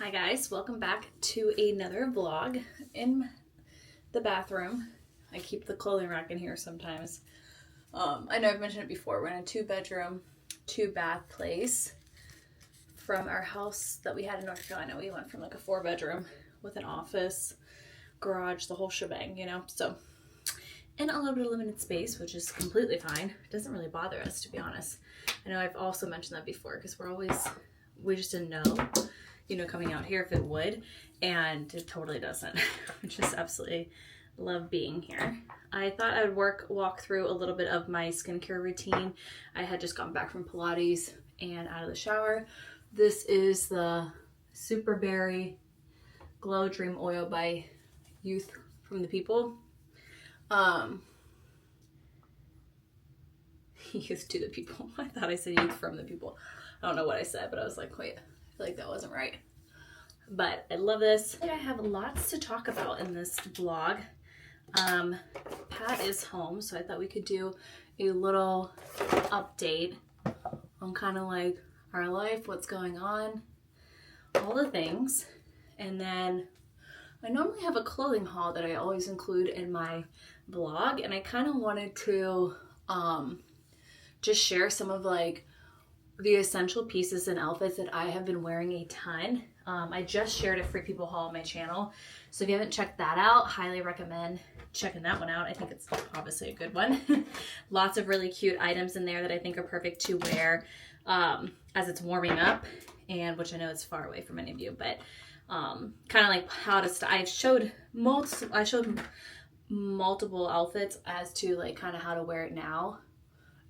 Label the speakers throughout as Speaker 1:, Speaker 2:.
Speaker 1: Hi guys, welcome back to another vlog in the bathroom. I keep the clothing rack in here sometimes. I know I've mentioned it before, we're in a 2-bedroom, 2-bath place. From our house that we had in North Carolina, we went from like a 4-bedroom with an office, garage, the whole shebang, you know? So, in a little bit of limited space, which is completely fine. It doesn't really bother us, to be honest. I know I've also mentioned that before because we just didn't know, you know, coming out here if it would, and it totally doesn't. I just absolutely love being here. I thought I would walk through a little bit of my skincare routine. I had just gotten back from Pilates and out of the shower. This is the Super Berry Glow Dream Oil by Youth from the People. Youth to the People. I thought I said Youth from the People. I don't know what I said, but I was like, wait, I feel like that wasn't right. But I love this. I have lots to talk about in this vlog. Pat is home, so I thought we could do a little update on kind of like our life, what's going on, all the things. And then I normally have a clothing haul that I always include in my vlog, and I kind of wanted to just share some of like the essential pieces and outfits that I have been wearing a ton. I just shared a Free People haul on my channel, so if you haven't checked that out, highly recommend checking that one out. I think it's obviously a good one. Lots of really cute items in there that I think are perfect to wear as it's warming up, and which I know it's far away from many of you, but kind of like how to style. I showed multiple outfits as to like kind of how to wear it now,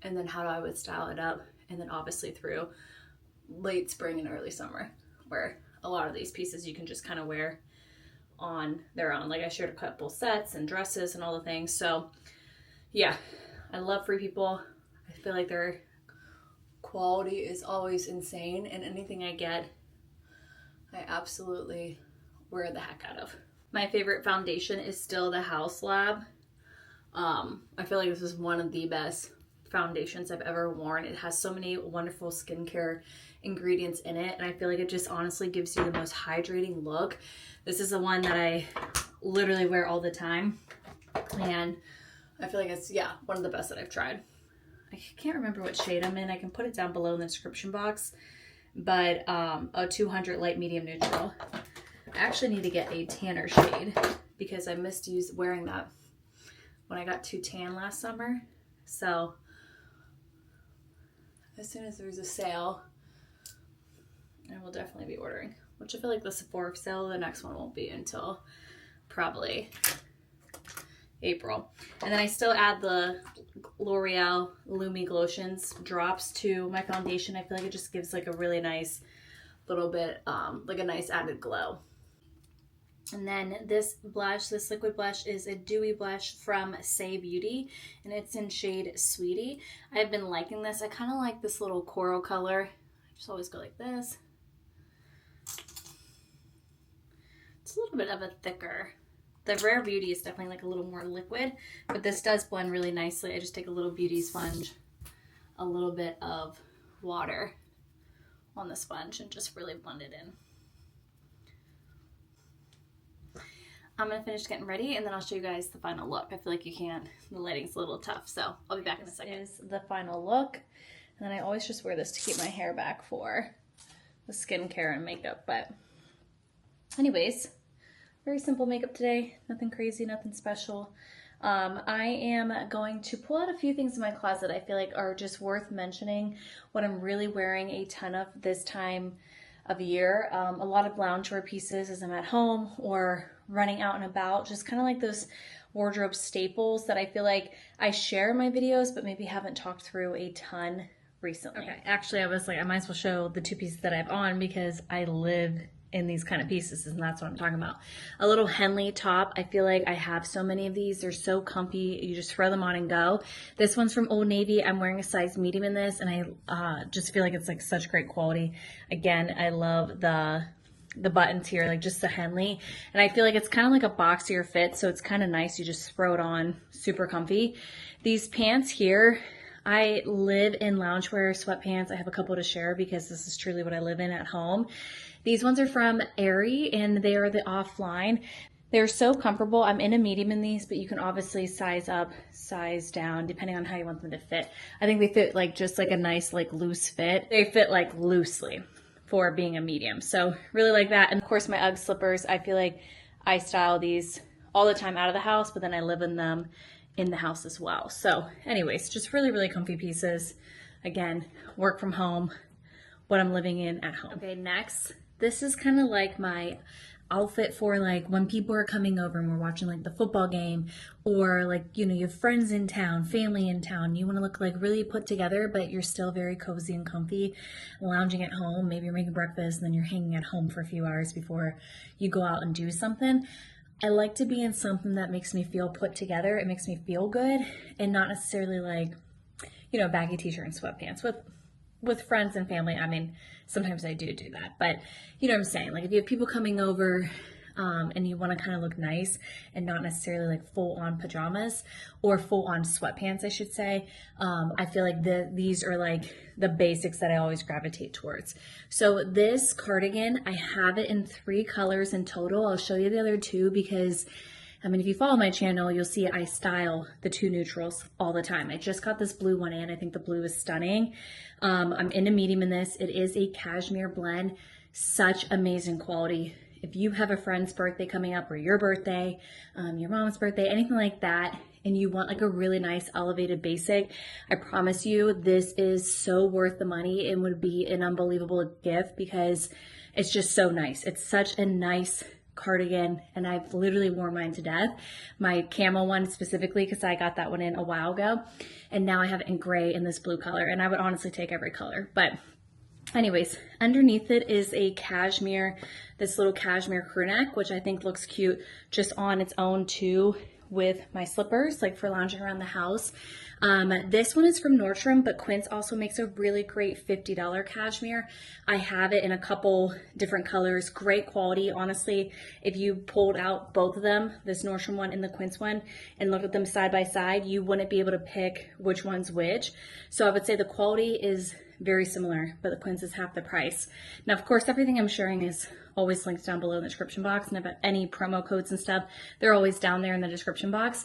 Speaker 1: and then how I would style it up, and then obviously through late spring and early summer, where a lot of these pieces you can just kind of wear on their own. Like I shared a couple sets and dresses and all the things. So yeah, I love Free People. I feel like their quality is always insane, and anything I get, I absolutely wear the heck out of. My favorite foundation is still the House Lab. I feel like this is one of the best foundations I've ever worn. It has so many wonderful skincare ingredients in it, and I feel like it just honestly gives you the most hydrating look. This is the one that I literally wear all the time, and I feel like it's, yeah, one of the best that I've tried. I can't remember what shade I'm in. I can put it down below in the description box, but a 200 light medium neutral. I actually need to get a tanner shade because I missed wearing that when I got too tan last summer. So as soon as there's a sale, I will definitely be ordering, which I feel like the Sephora sale, the next one won't be until probably April. And then I still add the L'Oreal Lumi Glotions drops to my foundation. I feel like it just gives like a really nice little bit, like a nice added glow. And then this liquid blush is a dewy blush from Say Beauty, and it's in shade Sweetie. I've been liking this. I kind of like this little coral color. I just always go like this. It's a little bit of a thicker. The Rare Beauty is definitely like a little more liquid, but this does blend really nicely. I just take a little beauty sponge, a little bit of water on the sponge, and just really blend it in. I'm going to finish getting ready, and then I'll show you guys the final look. I feel like you can't. The lighting's a little tough, so I'll be back in a second. This is the final look, and then I always just wear this to keep my hair back for the skincare and makeup. But anyways, very simple makeup today. Nothing crazy, nothing special. I am going to pull out a few things in my closet I feel like are just worth mentioning, what I'm really wearing a ton of this time of year. A lot of loungewear pieces as I'm at home or running out and about, just kind of like those wardrobe staples that I feel like I share in my videos, but maybe haven't talked through a ton recently. Okay, actually I was like, I might as well show the two pieces that I have on because I live in these kind of pieces, and that's what I'm talking about. A little Henley top. I feel like I have so many of these. They're so comfy. You just throw them on and go. This one's from Old Navy. I'm wearing a size medium in this, and I just feel like it's like such great quality. Again, I love the buttons here, like just the Henley, and I feel like it's kind of like a boxier fit, so it's kind of nice. You just throw it on, super comfy. These pants here, I live in loungewear sweatpants. I have a couple to share because this is truly what I live in at home. These ones are from Aerie and they are the offline. They're so comfortable. I'm in a medium in these, but you can obviously size up, size down, depending on how you want them to fit. I think they fit like just like a nice like loose fit. They fit like loosely for being a medium. So really like that. And of course my UGG slippers, I feel like I style these all the time out of the house, but then I live in them in the house as well. So anyways, just really, really comfy pieces. Again, work from home, what I'm living in at home. Okay, next, this is kind of like my outfit for like when people are coming over and we're watching like the football game, or like, you know, you have friends in town, family in town, you want to look like really put together, but you're still very cozy and comfy, lounging at home. Maybe you're making breakfast and then you're hanging at home for a few hours before you go out and do something. I like to be in something that makes me feel put together. It makes me feel good, and not necessarily like, you know, baggy t-shirt and sweatpants. With friends and family, I mean, sometimes I do that, but you know what I'm saying? Like if you have people coming over and you want to kind of look nice and not necessarily like full on pajamas or full on sweatpants, I should say, I feel like these are like the basics that I always gravitate towards. So this cardigan, I have it in 3 colors in total. I'll show you the other 2 because I mean, if you follow my channel, you'll see I style the 2 neutrals all the time. I just got this blue one in. I think the blue is stunning. I'm in a medium in this. It is a cashmere blend. Such amazing quality. If you have a friend's birthday coming up, or your birthday, your mom's birthday, anything like that, and you want like a really nice elevated basic, I promise you this is so worth the money and would be an unbelievable gift because it's just so nice. It's such a nice cardigan, and I've literally worn mine to death. My camel one specifically, because I got that one in a while ago, and now I have it in gray in this blue color, and I would honestly take every color. But anyways, underneath it is a cashmere, this little cashmere crew neck, which I think looks cute just on its own too, with my slippers, like for lounging around the house. This one is from Nordstrom, but Quince also makes a really great $50 cashmere. I have it in a couple different colors, great quality. Honestly, if you pulled out both of them, this Nordstrom one and the Quince one, and looked at them side by side, you wouldn't be able to pick which one's which. So I would say the quality is very similar, but the Quince is half the price. Now, of course, everything I'm sharing is always linked down below in the description box, and about any promo codes and stuff, they're always down there in the description box.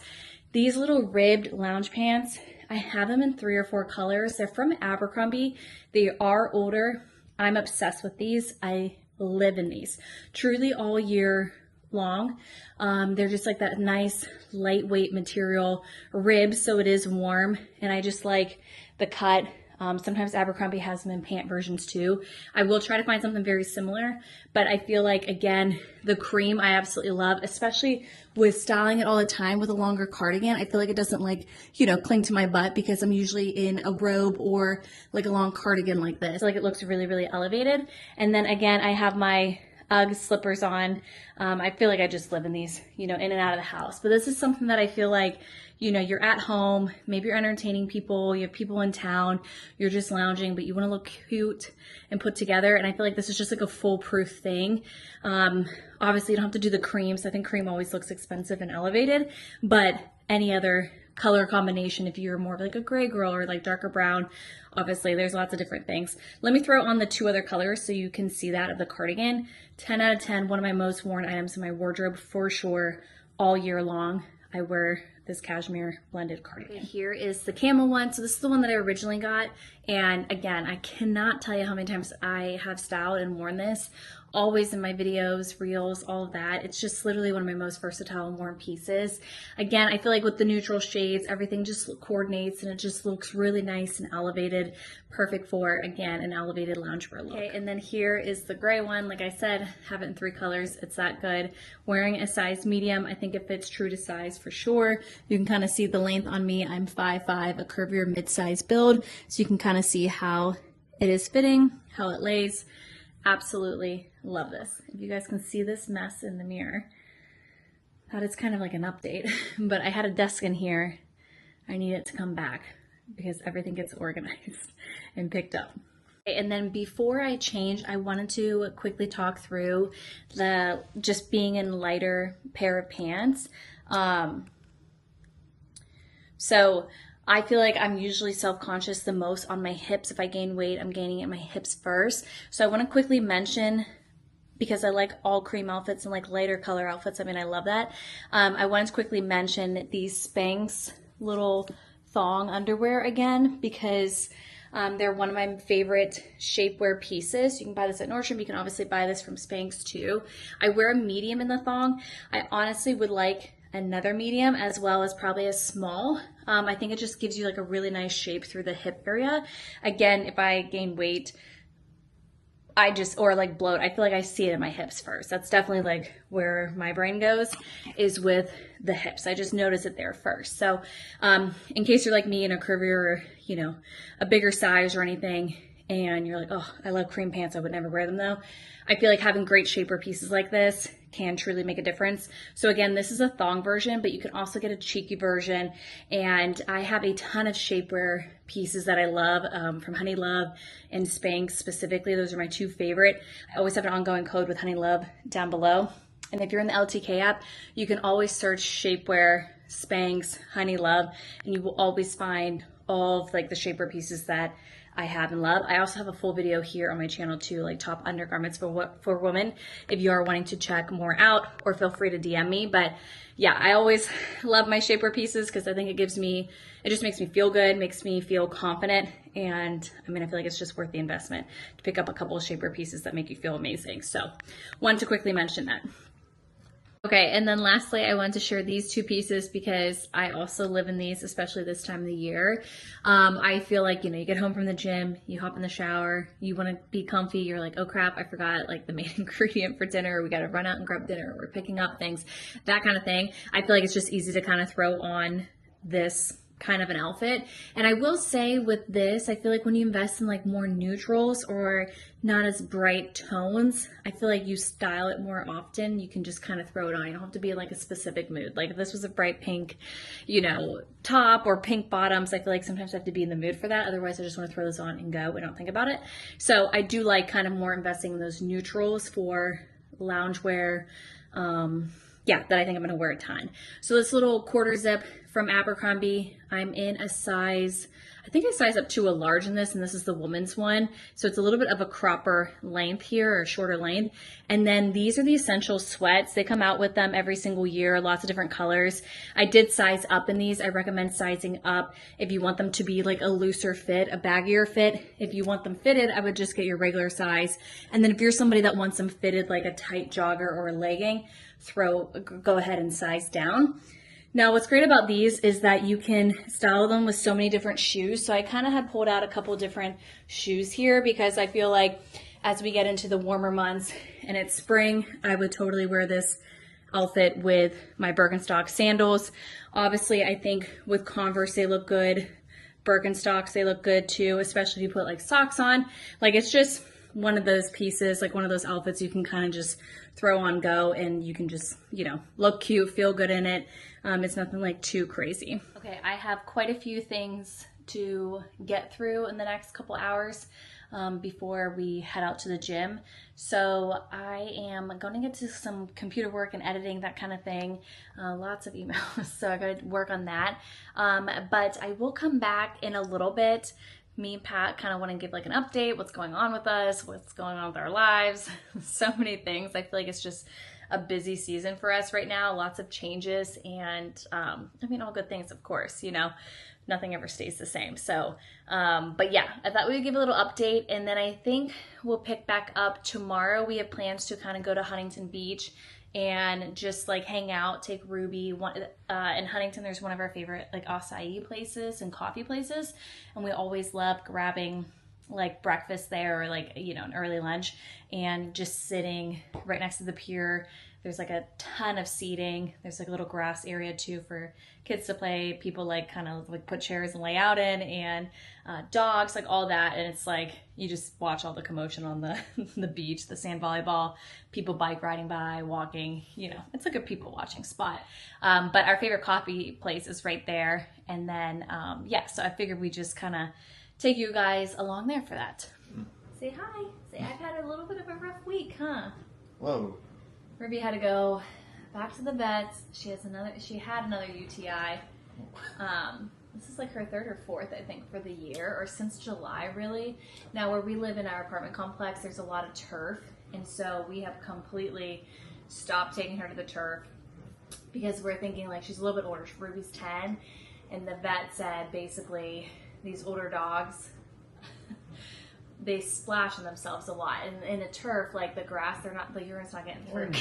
Speaker 1: These little ribbed lounge pants, I have them in 3 or 4 colors. They're from Abercrombie. They are older. I'm obsessed with these. I live in these truly all year long. They're just like that nice lightweight material, ribs, so it is warm, and I just like the cut. Sometimes Abercrombie has them in pant versions too. I will try to find something very similar, but I feel like, again, the cream I absolutely love, especially with styling it all the time with a longer cardigan. I feel like it doesn't like, you know, cling to my butt because I'm usually in a robe or like a long cardigan like this. Like it looks really, really elevated. And then again, I have my UGG slippers on. I feel like I just live in these, you know, in and out of the house. But this is something that I feel like, you know, you're at home, maybe you're entertaining people, you have people in town, you're just lounging, but you want to look cute and put together. And I feel like this is just like a foolproof thing. Obviously you don't have to do the creams. I think cream always looks expensive and elevated, but any other color combination, if you're more of like a gray girl or like darker brown, obviously there's lots of different things. Let me throw on the 2 other colors so you can see that of the cardigan. 10 out of 10, one of my most worn items in my wardrobe for sure, all year long. I wear this cashmere blended cardigan. Here is the camel one. So this is the one that I originally got. And again, I cannot tell you how many times I have styled and worn this. Always in my videos, reels, all of that. It's just literally one of my most versatile and worn pieces. Again, I feel like with the neutral shades, everything just coordinates and it just looks really nice and elevated. Perfect for, again, an elevated loungewear look. Okay, and then here is the gray one. Like I said, have it in 3 colors. It's that good. Wearing a size medium, I think it fits true to size for sure. You can kind of see the length on me. I'm 5'5", a curvier mid-size build. So you can kind of see how it is fitting, how it lays. Absolutely love this. If you guys can see this mess in the mirror, that is kind of like an update, but I had a desk in here. I need it to come back because everything gets organized and picked up. Okay, and then before I change, I wanted to quickly talk through the just being in lighter pair of pants. So I feel like I'm usually self-conscious the most on my hips. If I gain weight, I'm gaining at my hips first. So I want to quickly mention because I like all cream outfits and like lighter color outfits. I mean, I love that. I wanted to quickly mention these Spanx little thong underwear again, because they're one of my favorite shapewear pieces. You can buy this at Nordstrom. You can obviously buy this from Spanx too. I wear a medium in the thong. I honestly would like another medium as well as probably a small. I think it just gives you like a really nice shape through the hip area. Again, if I gain weight, or like bloat, I feel like I see it in my hips first. That's definitely like where my brain goes, is with the hips. I just notice it there first. So in case you're like me in a curvier or, you know, a bigger size or anything, and you're like, oh, I love cream pants, I would never wear them though. I feel like having great shaper pieces like this can truly make a difference. So again, this is a thong version, but you can also get a cheeky version. And I have a ton of shapewear pieces that I love from Honey Love and Spanx specifically. Those are my two favorite. I always have an ongoing code with Honey Love down below. And if you're in the LTK app, you can always search shapewear, Spanx, Honey Love, and you will always find all of like the shapewear pieces that I have and love. I also have a full video here on my channel too, like top undergarments for women, if you are wanting to check more out, or feel free to DM me. But yeah, I always love my shapewear pieces because I think it just makes me feel good, makes me feel confident. And I mean, I feel like it's just worth the investment to pick up a couple of shapewear pieces that make you feel amazing. So wanted to quickly mention that. Okay, and then lastly, I wanted to share these two pieces because I also live in these, especially this time of the year. I feel like, you know, you get home from the gym, you hop in the shower, you want to be comfy, you're like, oh crap, I forgot like the main ingredient for dinner, we got to run out and grab dinner, we're picking up things, that kind of thing. I feel like it's just easy to kind of throw on this kind of an outfit. And I will say with this, I feel like when you invest in like more neutrals or not as bright tones, I feel like you style it more often. You can just kind of throw it on. You don't have to be in like a specific mood. Like if this was a bright pink, you know, top or pink bottoms, I feel like sometimes I have to be in the mood for that. Otherwise I just want to throw this on and go and don't think about it. So I do like kind of more investing in those neutrals for loungewear. Yeah, that I think I'm going to wear a ton. So this little quarter zip from Abercrombie, I'm in a size, I think I size up to a large in this, and this is the woman's one. So it's a little bit of a cropper length here, or a shorter length. And then these are the Essential Sweats. They come out with them every single year, lots of different colors. I did size up in these. I recommend sizing up if you want them to be like a looser fit, a baggier fit. If you want them fitted, I would just get your regular size. And then if you're somebody that wants them fitted like a tight jogger or a legging, go ahead and size down. Now what's great about these is that you can style them with so many different shoes. So I kind of had pulled out a couple different shoes here because I feel like as we get into the warmer months and it's spring, I would totally wear this outfit with my Birkenstock sandals. Obviously I think with Converse they look good. Birkenstocks, they look good too, especially if you put like socks on. Like it's just one of those pieces, like one of those outfits you can kind of just throw on go and you can just, you know, look cute, feel good in it. It's nothing like too crazy. Okay, I have quite a few things to get through in the next couple hours before we head out to the gym. So I am going to get to some computer work and editing, that kind of thing. Lots of emails, so I got to work on that. But I will come back in a little bit. Me and Pat kind of want to give like an update, what's going on with us, what's going on with our lives, so many things. I feel like it's just a busy season for us right now, lots of changes, and I mean, all good things, of course, you know, nothing ever stays the same. So, but yeah, I thought we would give a little update, and then I think we'll pick back up tomorrow. We have plans to kind of go to Huntington Beach and just like hang out, take Ruby. In Huntington, there's one of our favorite like acai places and coffee places, and we always love grabbing like breakfast there, or like, you know, an early lunch, and just sitting right next to the pier. There's like a ton of seating. There's like a little grass area too for kids to play. People like kind of like put chairs and lay out in, and dogs, like all that. And it's like, you just watch all the commotion on the the beach, the sand volleyball, people bike riding by, walking, you know, it's like a people watching spot. But our favorite coffee place is right there. And then, yeah, so I figured we just kind of take you guys along there for that. Say hi. Say, I've had a little bit of a rough week, huh?
Speaker 2: Whoa.
Speaker 1: Ruby had to go back to the vets. She had another UTI. This is like her third or fourth, I think, for the year, or since July, really. Now, where we live in our apartment complex, there's a lot of turf, And so we have completely stopped taking her to the turf because we're thinking like she's a little bit older. Ruby's 10, and the vet said basically these older dogs, they splash on themselves a lot. And in the turf, like the grass, the urine's not getting through.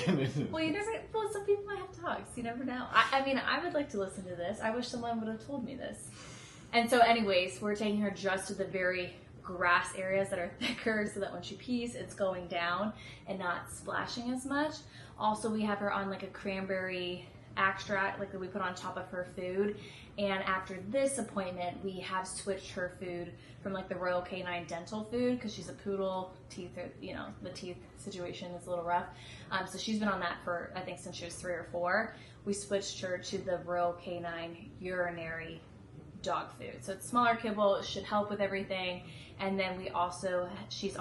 Speaker 1: Well, some people might have dogs. You never know. I mean, I would like to listen to this. I wish someone would have told me this. And so anyways, we're taking her just to the very grass areas that are thicker so that when she pees, it's going down and not splashing as much. Also, we have her on like a cranberry extract like that we put on top of her food. And after this appointment, we have switched her food from like the Royal Canine dental food because she's a poodle. Teeth are, you know, the teeth situation is a little rough. So she's been on that for, I think, since she was 3 or 4. We switched her to the Royal Canine urinary dog food. So it's smaller kibble, it should help with everything. And then we also, she's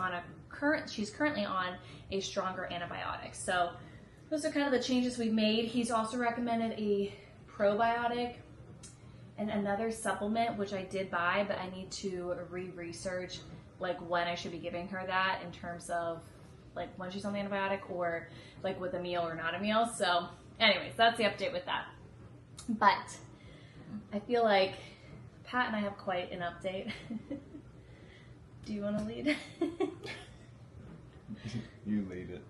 Speaker 1: currently on a stronger antibiotic. So those are kind of the changes we've made. He's also recommended a probiotic and another supplement, which I did buy, but I need to re-research like when I should be giving her that in terms of like when she's on the antibiotic or like with a meal or not a meal. So anyways, that's the update with that. But I feel like Pat and I have quite an update. Do you want to lead?
Speaker 2: You lead it.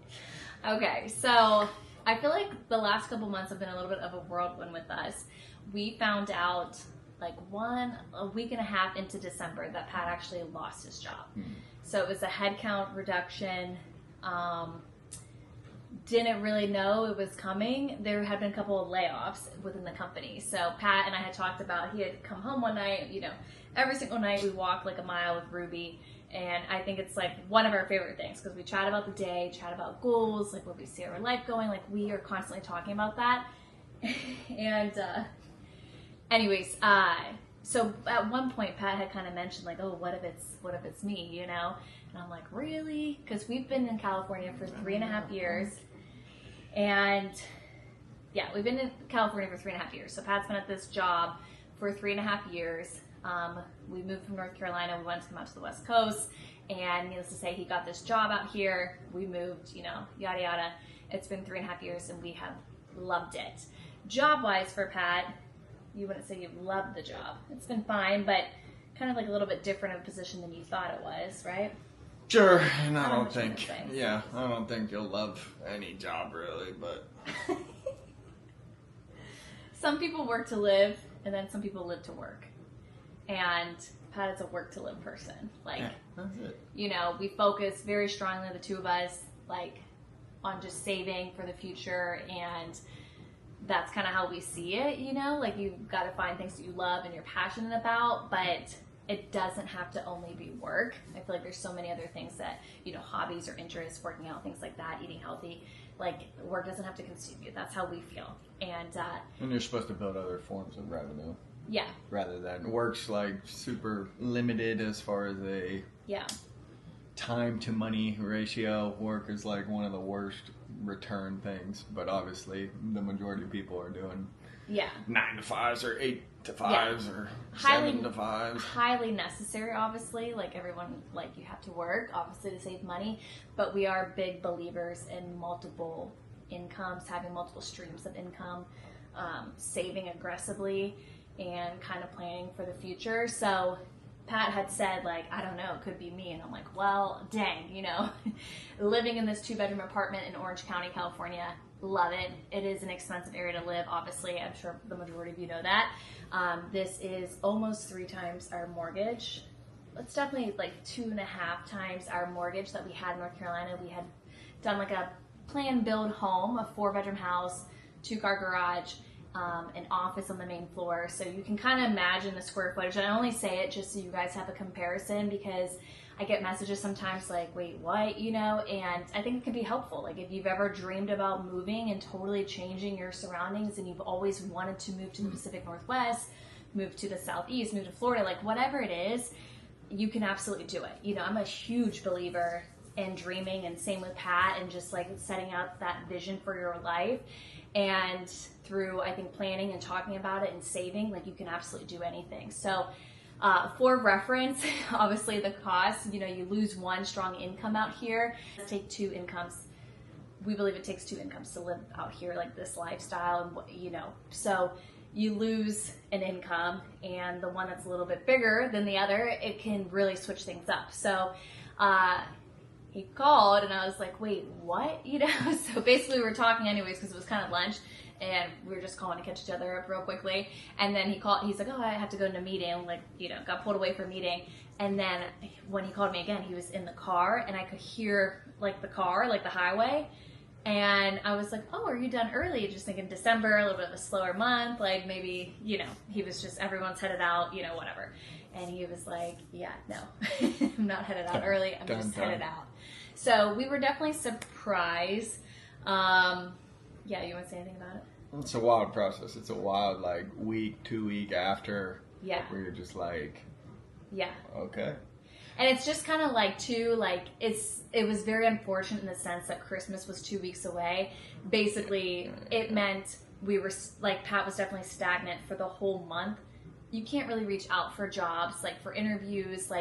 Speaker 1: Okay, so I feel like the last couple months have been a little bit of a whirlwind with us. We found out like a week and a half into December that Pat actually lost his job. So it was a headcount reduction. Didn't really know it was coming. There had been a couple of layoffs within the company. So Pat and I had talked about, he had come home one night, you know, every single night we walked like a mile with Ruby. And I think it's like one of our favorite things because we chat about the day, chat about goals, like where we see our life going. Like we are constantly talking about that. And anyways, so at one point Pat had kind of mentioned like, oh, what if it's me, you know? And I'm like, really? Because we've been in California for 3.5 years. And yeah, we've been in California for 3.5 years. So Pat's been at this job for 3.5 years. We moved from North Carolina. We wanted to come out to the West Coast. And needless to say, he got this job out here. We moved, you know, yada, yada. It's been 3.5 years and we have loved it. Job-wise for Pat, you wouldn't say you've loved the job. It's been fine, but kind of like a little bit different of a position than you thought it was, right?
Speaker 2: Sure, and I don't think you'll love any job really, but
Speaker 1: some people work to live, and then some people live to work. And Pat is a work to live person. Like, yeah,
Speaker 2: that's it.
Speaker 1: You know, we focus very strongly, the two of us, like, on just saving for the future, and that's kind of how we see it, you know? Like, you've got to find things that you love and you're passionate about, but it doesn't have to only be work. I feel like there's so many other things that, you know, hobbies or interests, working out, things like that, eating healthy. Like, work doesn't have to consume you. That's how we feel. And
Speaker 2: you're supposed to build other forms of revenue.
Speaker 1: Yeah.
Speaker 2: Rather than work's like super limited as far as a time to money ratio. Work is like one of the worst return things, but obviously the majority of people are doing 9 to 5s or 8 to 5s or 7 to 5s. Highly
Speaker 1: necessary, obviously. Like everyone, like you have to work, obviously, to save money. But we are big believers in multiple incomes, having multiple streams of income, saving aggressively, and kind of planning for the future. So Pat had said, like, I don't know, it could be me. And I'm like, well, dang, you know, living in this 2-bedroom apartment in Orange County, California, love it. It is an expensive area to live, obviously. I'm sure the majority of you know that. This is almost 3 times our mortgage. It's definitely like 2.5 times our mortgage that we had in North Carolina. We had done like a plan build home, a 4-bedroom house, 2-car garage, an office on the main floor. So you can kind of imagine the square footage. And I only say it just so you guys have a comparison because I get messages sometimes like, wait, what? You know, and I think it can be helpful. Like if you've ever dreamed about moving and totally changing your surroundings and you've always wanted to move to the Pacific Northwest, move to the Southeast, move to Florida, like whatever it is, you can absolutely do it. You know, I'm a huge believer in dreaming, and same with Pat, and just like setting out that vision for your life. And through, I think, planning and talking about it and saving, like you can absolutely do anything. So For reference, obviously the cost, you lose one strong income out here. Let's take 2 incomes. We believe it takes 2 incomes to live out here, like this lifestyle, and so you lose an income, and the one that's a little bit bigger than the other, it can really switch things up. So he called, and I was like, wait, what? So basically we were talking anyways because it was kind of lunch, and we were just calling to catch each other up real quickly. And then he called, he's like, oh, I have to go to a meeting, got pulled away for a meeting. And then when he called me again, he was in the car, and I could hear the car, the highway. And I was like, oh, are you done early? Just thinking December, a little bit of a slower month, maybe, he was just, everyone's headed out, whatever. And he was like, yeah, no, I'm not headed out early. I'm just headed out. So we were definitely surprised. Yeah, you want to say anything about it?
Speaker 2: It's a wild process. It's a wild, week, 2 week after.
Speaker 1: Yeah.
Speaker 2: Where you're just
Speaker 1: yeah.
Speaker 2: Okay.
Speaker 1: And it's just kind of it was very unfortunate in the sense that Christmas was 2 weeks away. Basically, it meant we were, Pat was definitely stagnant for the whole month. You can't really reach out for jobs, for interviews,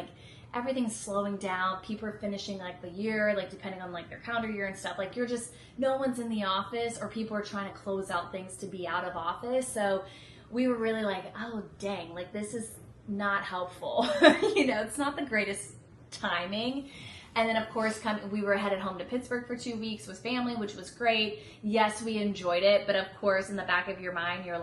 Speaker 1: everything's slowing down. People are finishing, the year, depending on, their calendar year and stuff. You're just, no one's in the office, or people are trying to close out things to be out of office. So we were really oh, dang, this is not helpful. It's not the greatest timing. And then of course we were headed home to Pittsburgh for 2 weeks with family, which was great. Yes, we enjoyed it, but of course in the back of your mind you're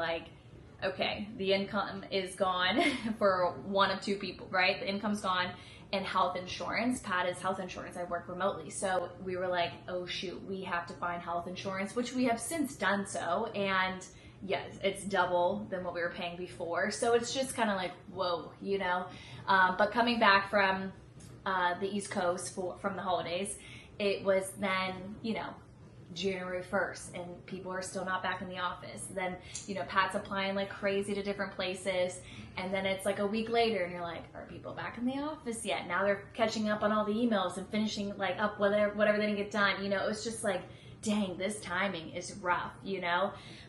Speaker 1: okay, the income is gone for one of 2 people, right? The income's gone, and health insurance. Pat is health insurance. I work remotely. So we were oh shoot, we have to find health insurance, which we have since done so. And yes, it's double than what we were paying before. So it's just kind of whoa, but coming back from the East Coast from the holidays, it was then, January 1st, and people are still not back in the office. Then, Pat's applying like crazy to different places, and then it's a week later, and you're are people back in the office yet? Now they're catching up on all the emails and finishing up whatever they didn't get done. It was just dang, this timing is rough,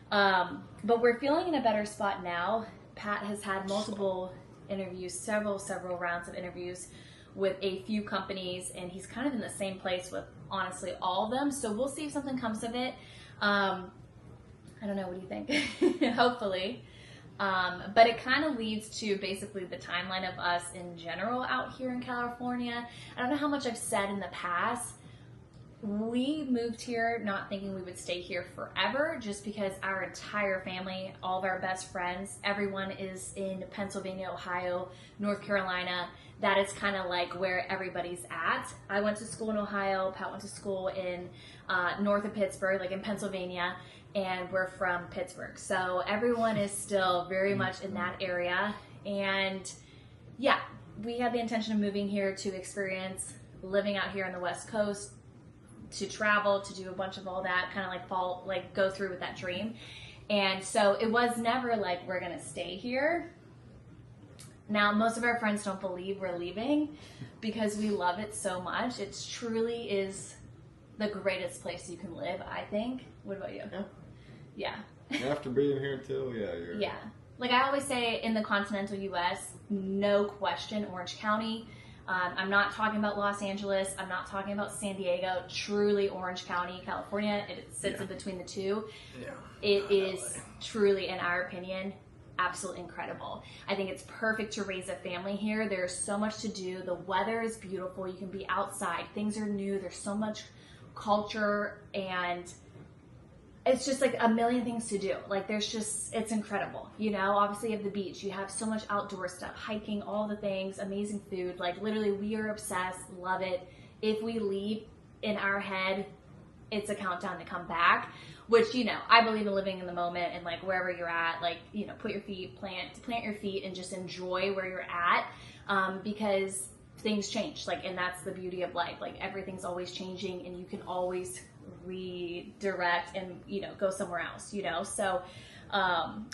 Speaker 1: but we're feeling in a better spot now. Pat has had multiple interviews, several rounds of interviews with a few companies, and he's kind of in the same place with honestly all of them. So we'll see if something comes of it. I don't know, what do you think? Hopefully. But it kind of leads to basically the timeline of us in general out here in California. I don't know how much I've said in the past. We moved here not thinking we would stay here forever, just because our entire family, all of our best friends, everyone is in Pennsylvania, Ohio, North Carolina. That is kind of where everybody's at. I went to school in Ohio. Pat went to school in north of Pittsburgh, in Pennsylvania, and we're from Pittsburgh. So everyone is still very much in that area. And yeah, we had the intention of moving here to experience living out here on the West Coast, to travel, to do a bunch of all that, kind of go through with that dream. And so it was never we're going to stay here. Now, most of our friends don't believe we're leaving because we love it so much. It truly is the greatest place you can live, I think. What about you? Yeah.
Speaker 2: After being here too, yeah.
Speaker 1: Yeah. I always say, in the continental U.S., no question, Orange County. I'm not talking about Los Angeles. I'm not talking about San Diego. Truly Orange County, California. It sits in between the two. Yeah. It is truly, in our opinion, absolutely incredible. I think it's perfect to raise a family here. There's so much to do. The weather is beautiful. You can be outside. Things are new. There's so much culture, and it's just a million things to do. It's incredible. Obviously you have the beach. You have so much outdoor stuff, hiking, all the things, amazing food. Literally, we are obsessed, love it. If we leave, in our head, it's a countdown to come back, which, I believe in living in the moment, and wherever you're at, put your feet, plant your feet, and just enjoy where you're at, because things change. And that's the beauty of life. Everything's always changing, and you can always redirect and go somewhere else, so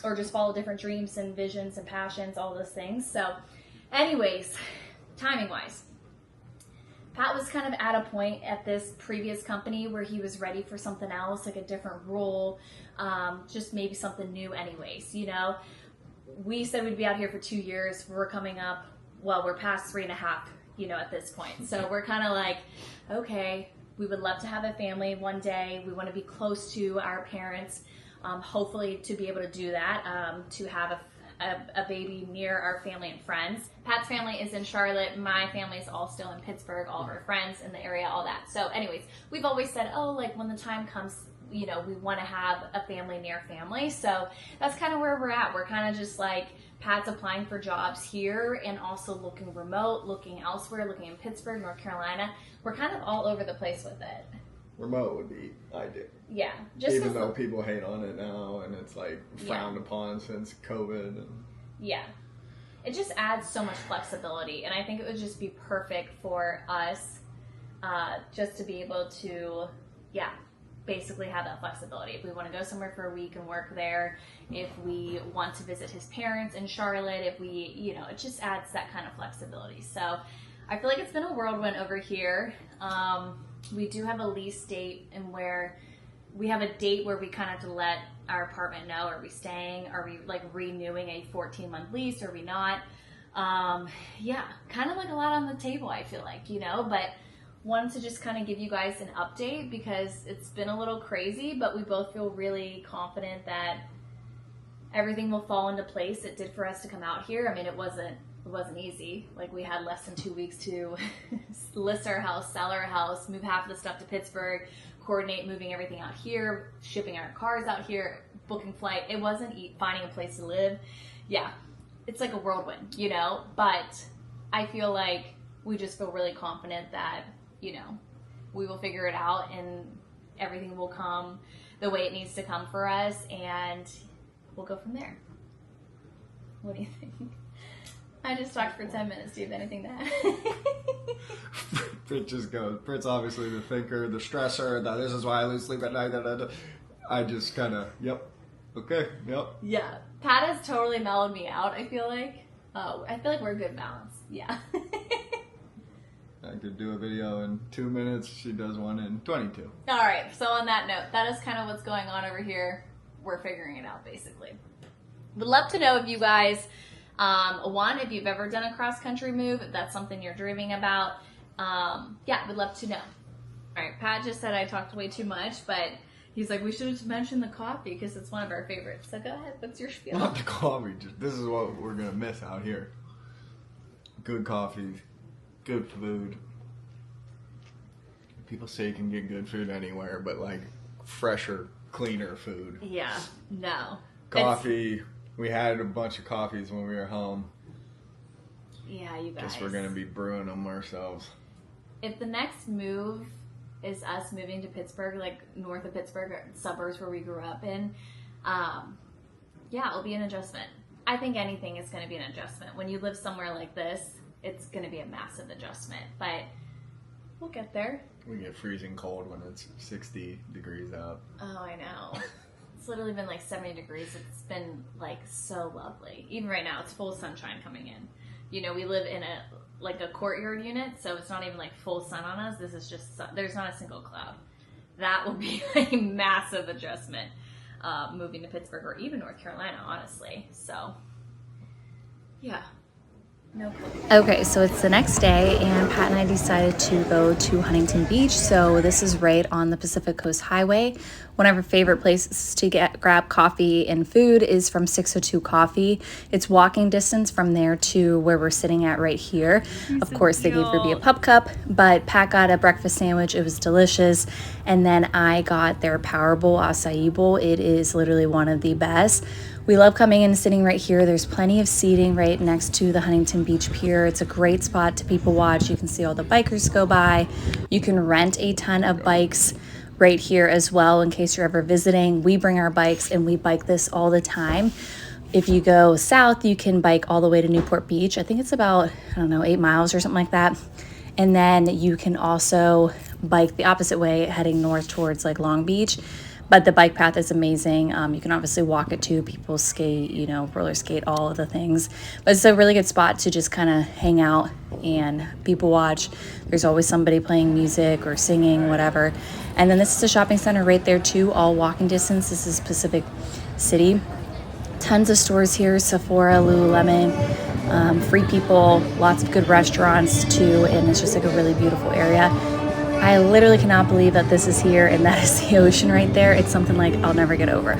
Speaker 1: or just follow different dreams and visions and passions, all those things. So anyways, timing wise, Pat was kind of at a point at this previous company where he was ready for something else, a different role, just maybe something new anyways, we said we'd be out here for 2 years. We're coming up, well, we're past 3.5, at this point. So we're kind of like, okay, we would love to have a family one day. We want to be close to our parents, hopefully to be able to do that, to have a baby near our family and friends. Pat's family is in Charlotte. My family is all still in Pittsburgh, all of our friends in the area, all that. So anyways, we've always said, when the time comes, we want to have a family near family. So that's kind of where we're at. We're kind of just like, Pat's applying for jobs here and also looking remote, looking elsewhere, looking in Pittsburgh, North Carolina. We're kind of all over the place with it.
Speaker 2: Remote would be ideal.
Speaker 1: Yeah.
Speaker 2: Even though people hate on it now and it's like frowned upon since COVID.
Speaker 1: Yeah. It just adds so much flexibility. And I think it would just be perfect for us just to be able to, basically have that flexibility. If we want to go somewhere for a week and work there, if we want to visit his parents in Charlotte, if we, it just adds that kind of flexibility. So I feel like it's been a whirlwind over here. We do have a lease date and where we have a date where we kind of have to let our apartment know, are we staying? Are we like renewing a 14-month lease? Or are we not? Kind of like a lot on the table, I feel like, but wanted to just kind of give you guys an update because it's been a little crazy, but we both feel really confident that everything will fall into place. It did for us to come out here. I mean, it wasn't easy. Like, we had less than 2 weeks to list our house, sell our house, move half of the stuff to Pittsburgh, coordinate moving everything out here, shipping our cars out here, booking flight. It wasn't finding a place to live. Yeah, it's like a whirlwind, but I feel like we just feel really confident that we will figure it out and everything will come the way it needs to come for us, and we'll go from there. What do you think? I just talked for 10 minutes. Do you have anything to add?
Speaker 2: Britt just goes. Britt's obviously the thinker, the stressor, that this is why I lose sleep at night. I just kind of, okay, yep.
Speaker 1: Yeah. Pat has totally mellowed me out, I feel like. I feel like we're a good balance. Yeah.
Speaker 2: I could do a video in 2 minutes. She does one in 22.
Speaker 1: All right. So on that note, that is kind of what's going on over here. We're figuring it out, basically. Would love to know if you guys, if you've ever done a cross-country move, if that's something you're dreaming about. Would love to know. All right. Pat just said I talked way too much, but he's like, we should have mentioned the coffee because it's one of our favorites. So go ahead. What's your spiel?
Speaker 2: Not the coffee. This is what we're going to miss out here. Good coffee. Good food. People say you can get good food anywhere, but like fresher, cleaner food.
Speaker 1: Yeah, no.
Speaker 2: Coffee. We had a bunch of coffees when we were home.
Speaker 1: Yeah, you guys.
Speaker 2: Guess we're going to be brewing them ourselves.
Speaker 1: If the next move is us moving to Pittsburgh, like north of Pittsburgh, or suburbs where we grew up in, it'll be an adjustment. I think anything is going to be an adjustment. When you live somewhere like this, it's going to be a massive adjustment, but we'll get there.
Speaker 2: We get freezing cold when it's 60 degrees out.
Speaker 1: Oh, I know. It's literally been like 70 degrees. It's been like so lovely. Even right now, it's full sunshine coming in. We live in a courtyard unit, so it's not even like full sun on us. This is just sun. There's not a single cloud. That will be a massive adjustment moving to Pittsburgh or even North Carolina, honestly. So, yeah. No clue. Okay, so it's the next day, and Pat and I decided to go to Huntington Beach. So this is right on the Pacific Coast Highway. One of our favorite places to grab coffee and food is from 602 Coffee. It's walking distance from there to where we're sitting at right here. Of course, they gave Ruby a pup cup, but Pat got a breakfast sandwich. It was delicious. And then I got their Power Bowl acai bowl. It is literally one of the best. We love coming in and sitting right here. There's plenty of seating right next to the Huntington Beach Pier. It's a great spot to people watch. You can see all the bikers go by. You can rent a ton of bikes right here as well in case you're ever visiting. We bring our bikes and we bike this all the time. If you go south, you can bike all the way to Newport Beach. I think it's about, 8 miles or something like that. And then you can also bike the opposite way heading north towards like Long Beach. But the bike path is amazing. You can obviously walk it too. People skate, roller skate, all of the things. But it's a really good spot to just kind of hang out and people watch. There's always somebody playing music or singing, whatever. And then this is a shopping center right there too, all walking distance. This is Pacific City. Tons of stores here, Sephora, Lululemon, Free People, lots of good restaurants too, and it's just like a really beautiful area. I literally cannot believe that this is here and that is the ocean right there. It's something like I'll never get over.